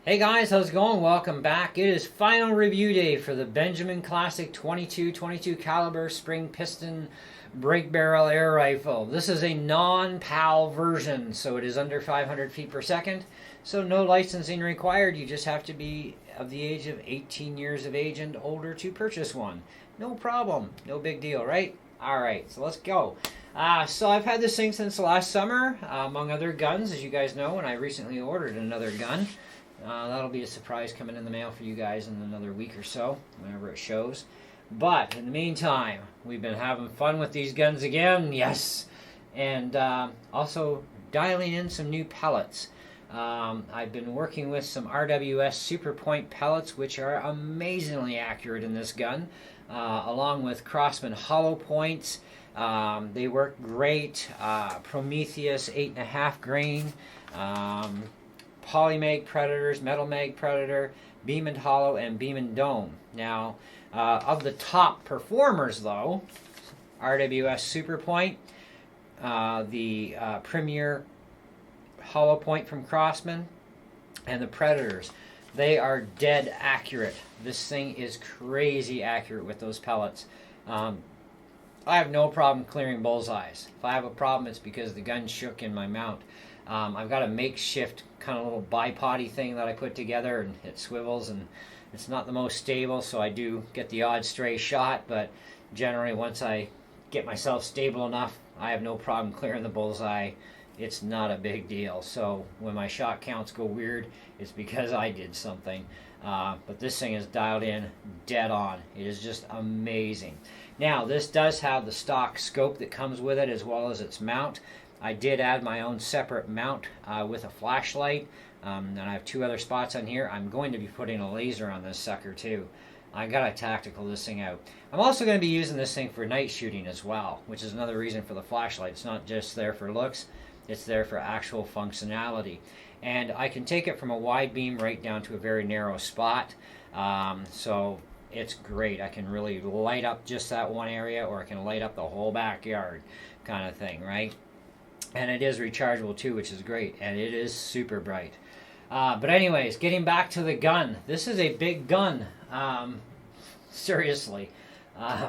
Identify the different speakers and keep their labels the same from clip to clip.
Speaker 1: Hey guys, how's it going? Welcome back. It is final review day for the Benjamin Classic 22 caliber spring piston brake barrel air rifle. This is a non-PAL version, so it is under 500 feet per second. So no licensing required. You just have to be of the age of 18 years of age and older to purchase one. No problem. No big deal, right? All right, so let's go. So I've had this thing since last summer, among other guns, as you guys know, and I recently ordered another gun. That'll be a surprise coming in the mail for you guys in another week or so, whenever it shows. But in the meantime, we've been having fun with these guns again, yes, and also dialing in some new pellets. I've been working with some RWS Superpoint pellets, which are amazingly accurate in this gun, along with Crosman hollow points. They work great. Prometheus 8.5 grain. Polymag Predators, Metal Mag Predator, Beam and Hollow, and Beam and Dome. Now, of the top performers, though, RWS Superpoint, the Premier Hollow Point from Crosman, and the Predators, they are dead accurate. This thing is crazy accurate with those pellets. I have no problem clearing bullseyes. If I have a problem, it's because the gun shook in my mount. I've got a makeshift kind of little bipod thing that I put together, and it swivels, and it's not the most stable, so I do get the odd stray shot, but generally once I get myself stable enough, I have no problem clearing the bullseye. It's not a big deal. So when my shot counts go weird, it's because I did something. But this thing is dialed in dead on. It is just amazing. Now, this does have the stock scope that comes with it, as well as its mount. I did add my own separate mount with a flashlight, and I have two other spots on here. I'm going to be putting a laser on this sucker too. I gotta tactical this thing out. I'm also going to be using this thing for night shooting as well, which is another reason for the flashlight. It's not just there for looks, it's there for actual functionality. And I can take it from a wide beam right down to a very narrow spot, so it's great. I can really light up just that one area, or I can light up the whole backyard kind of thing, right? And it is rechargeable too, which is great, and it is super bright. But anyways, getting back to the gun. This is a big gun. Seriously.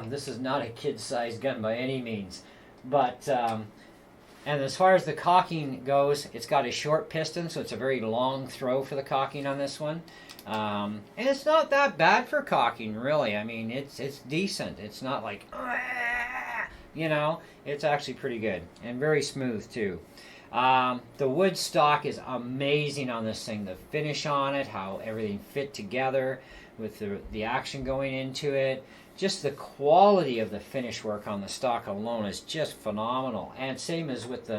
Speaker 1: This is not a kid-sized gun by any means. But, and as far as the cocking goes, it's got a short piston, so it's a very long throw for the cocking on this one. And it's not that bad for cocking, really. I mean, it's decent. It's not like, you know, it's actually pretty good and very smooth too. The wood stock is amazing on this thing. The finish on it, how everything fit together with the action going into it. Just the quality of the finish work on the stock alone is just phenomenal. And same as with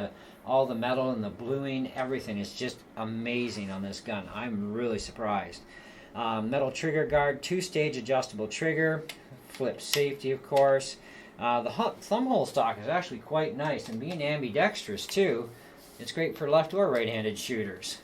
Speaker 1: all the metal and the bluing, everything is just amazing on this gun. I'm really surprised. Metal trigger guard, 2-stage adjustable trigger, flip safety of course. The thumb hole stock is actually quite nice, and being ambidextrous too, it's great for left or right-handed shooters.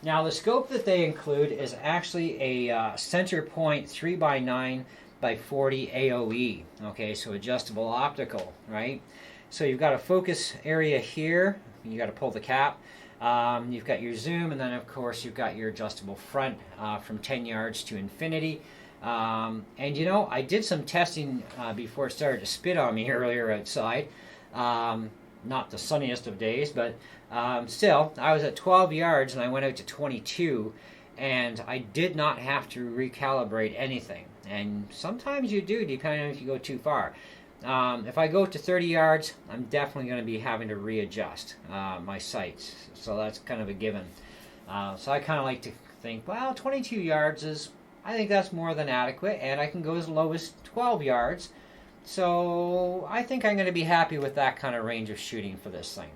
Speaker 1: Now the scope that they include is actually a center point 3x9 by 40 AOE. Okay, so adjustable optical, right? So you've got a focus area here. You got to pull the cap. You've got your zoom, and then of course you've got your adjustable front from 10 yards to infinity. And you know, I did some testing before it started to spit on me earlier outside. Not the sunniest of days, but still, I was at 12 yards and I went out to 22, and I did not have to recalibrate anything. And sometimes you do, depending on if you go too far. If I go to 30 yards, I'm definitely going to be having to readjust my sights. So that's kind of a given. So I kind of like to think, well, 22 yards is, I think that's more than adequate, and I can go as low as 12 yards. So I think I'm going to be happy with that kind of range of shooting for this thing.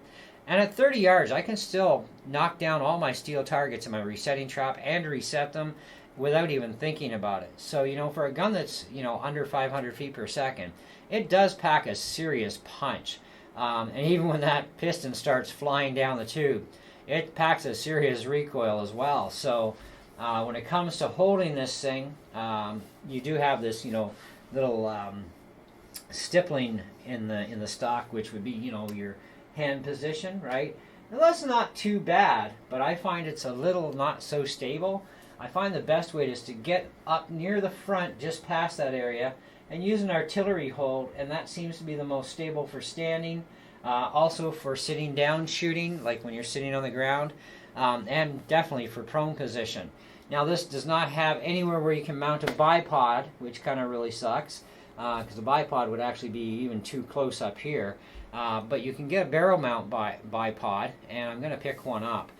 Speaker 1: And at 30 yards, I can still knock down all my steel targets in my resetting trap and reset them without even thinking about it. So, you know, for a gun that's, you know, under 500 feet per second, it does pack a serious punch. And even when that piston starts flying down the tube, it packs a serious recoil as well. So when it comes to holding this thing, you do have this, you know, little stippling in the stock, which would be, you know, your hand position, right? Now that's not too bad, but I find it's a little not so stable. I find the best way is to get up near the front, just past that area, and use an artillery hold, and that seems to be the most stable for standing, also for sitting down shooting, like when you're sitting on the ground, and definitely for prone position. Now this does not have anywhere where you can mount a bipod, which kind of really sucks, because the bipod would actually be even too close up here. But you can get a barrel mount bipod, and I'm going to pick one up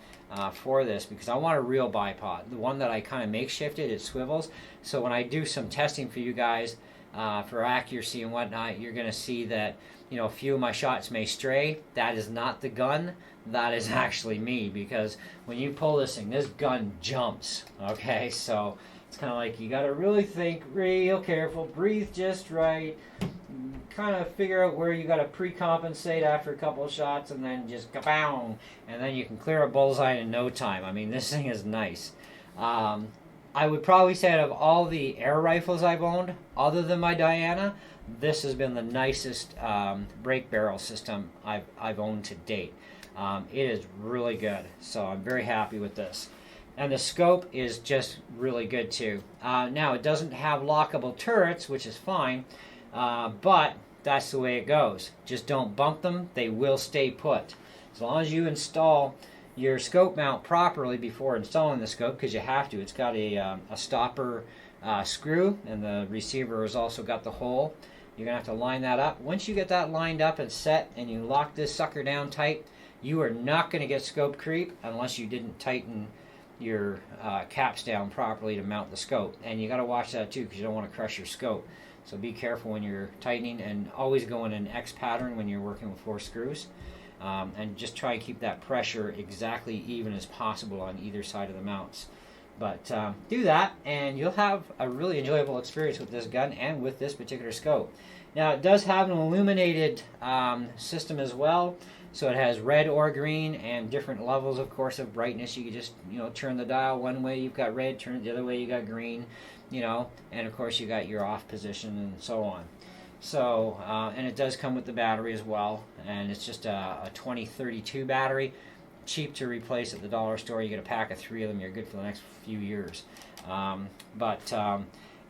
Speaker 1: for this because I want a real bipod. The one that I kind of makeshifted, it swivels. So when I do some testing for you guys for accuracy and whatnot, you're going to see that a few of my shots may stray. That is not the gun. That is actually me, because when you pull this thing, this gun jumps. Okay, so it's kind of like you got to really think real careful, breathe just right, kind of figure out where you got to pre-compensate after a couple of shots, and then just kapow, and then you can clear a bullseye in no time. I mean, this thing is nice. I would probably say out of all the air rifles I've owned, other than my Diana, this has been the nicest break barrel system I've owned to date. It is really good, so I'm very happy with this. And the scope is just really good too. Now, it doesn't have lockable turrets, which is fine, but that's the way it goes. Just don't bump them, they will stay put. As long as you install your scope mount properly before installing the scope, because you have to. It's got a stopper screw, and the receiver has also got the hole. You're going to have to line that up. Once you get that lined up and set, and you lock this sucker down tight, you are not going to get scope creep unless you didn't tighten your caps down properly to mount the scope. And you got to watch that too, because you don't want to crush your scope. So be careful when you're tightening, and always go in an X pattern when you're working with 4 screws. And just try and keep that pressure exactly even as possible on either side of the mounts. But do that, and you'll have a really enjoyable experience with this gun and with this particular scope. Now, it does have an illuminated system as well. So it has red or green, and different levels, of course, of brightness. You can just, turn the dial one way, you've got red, turn it the other way, you got green, and of course you got your off position and so on. So, and it does come with the battery as well, and it's just a 2032 battery, cheap to replace at the dollar store. You get a pack of 3 of them, you're good for the next few years.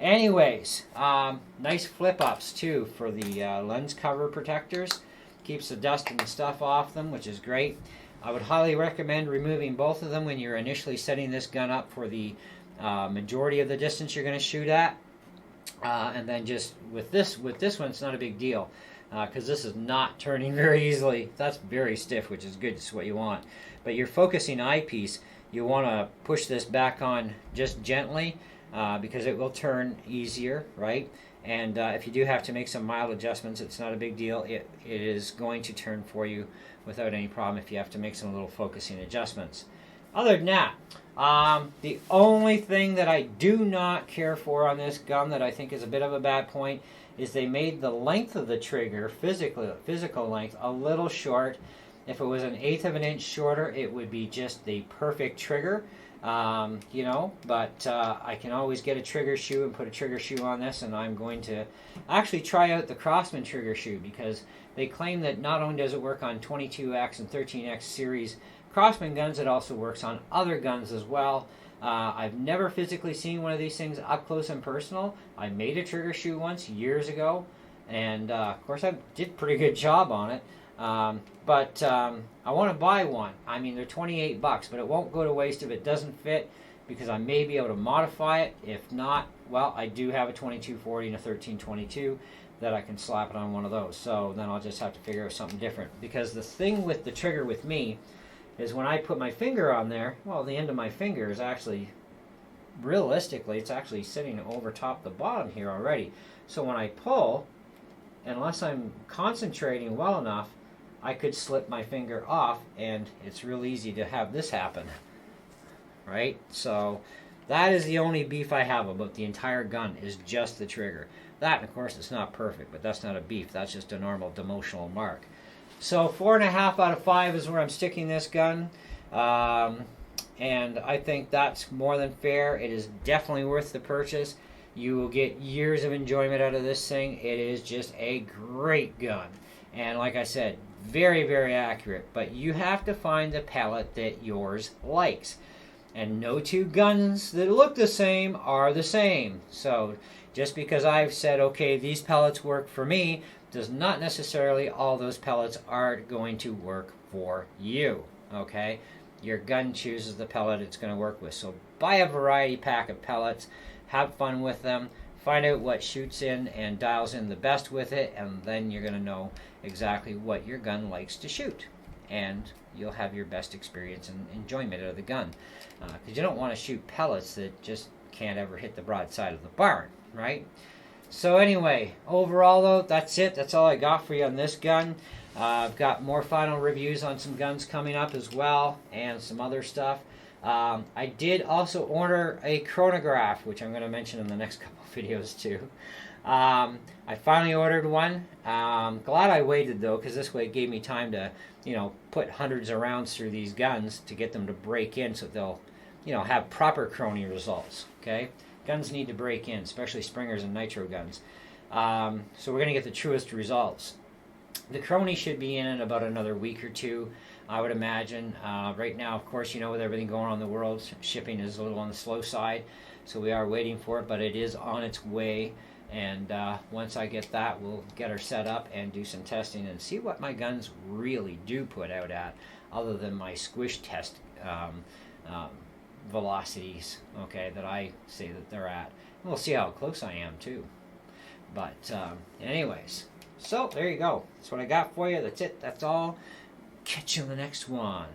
Speaker 1: Anyways, nice flip-ups too for the lens cover protectors. Keeps the dust and stuff off them, which is great. I would highly recommend removing both of them when you're initially setting this gun up for the majority of the distance you're going to shoot at. And then just with this one, it's not a big deal, because this is not turning very easily. That's very stiff, which is good. It's what you want. But your focusing eyepiece, you want to push this back on just gently, because it will turn easier, right? And if you do have to make some mild adjustments, it's not a big deal. It is going to turn for you without any problem if you have to make some little focusing adjustments. Other than that, the only thing that I do not care for on this gun that I think is a bit of a bad point is they made the length of the trigger, physical length, a little short. If it was an 1/8 of an inch shorter, it would be just the perfect trigger. But I can always get a trigger shoe and put a trigger shoe on this, and I'm going to actually try out the Crosman trigger shoe, because they claim that not only does it work on 22X and 13X series Crosman guns, it also works on other guns as well. I've never physically seen one of these things up close and personal. I made a trigger shoe once years ago, and of course I did a pretty good job on it. But I want to buy one. I mean, they're $28, but it won't go to waste if it doesn't fit, because I may be able to modify it. If not, well, I do have a 2240 and a 1322 that I can slap it on one of those. So then I'll just have to figure out something different, because the thing with the trigger with me is when I put my finger on there, well, the end of my finger is actually, realistically, it's actually sitting over top the bottom here already. So when I pull, unless I'm concentrating well enough, I could slip my finger off, and it's real easy to have this happen, right? So that is the only beef I have about the entire gun, is just the trigger. That, of course, it's not perfect, but that's not a beef. That's just a normal demotional mark. So 4.5 out of 5 is where I'm sticking this gun. And I think that's more than fair. It is definitely worth the purchase. You will get years of enjoyment out of this thing. It is just a great gun. And like I said, Very, very accurate. But you have to find the pellet that yours likes. And no two guns that look the same are the same. So just because I've said, okay, these pellets work for me, does not necessarily all those pellets are going to work for you. Okay? Your gun chooses the pellet it's going to work with. So buy a variety pack of pellets, have fun with them, find out what shoots in and dials in the best with it, and then you're going to know exactly what your gun likes to shoot. And you'll have your best experience and enjoyment out of the gun. Because you don't want to shoot pellets that just can't ever hit the broadside of the barn, right? So anyway, overall though, that's it. That's all I got for you on this gun. I've got more final reviews on some guns coming up as well, and some other stuff. I did also order a chronograph, which I'm going to mention in the next couple of videos too. I finally ordered one. Glad I waited though, because this way it gave me time to, put hundreds of rounds through these guns to get them to break in, so they'll, have proper chrony results. Okay, guns need to break in, especially Springers and nitro guns. So we're going to get the truest results. The chrony should be in about another week or two, I would imagine. Right now, of course, with everything going on in the world, shipping is a little on the slow side, so we are waiting for it, but it is on its way. And once I get that, we'll get her set up and do some testing and see what my guns really do put out at, other than my squish test velocities, okay, that I say that they're at. And we'll see how close I am too. But anyways, so there you go. That's what I got for you. That's it. That's all. Catch you in the next one.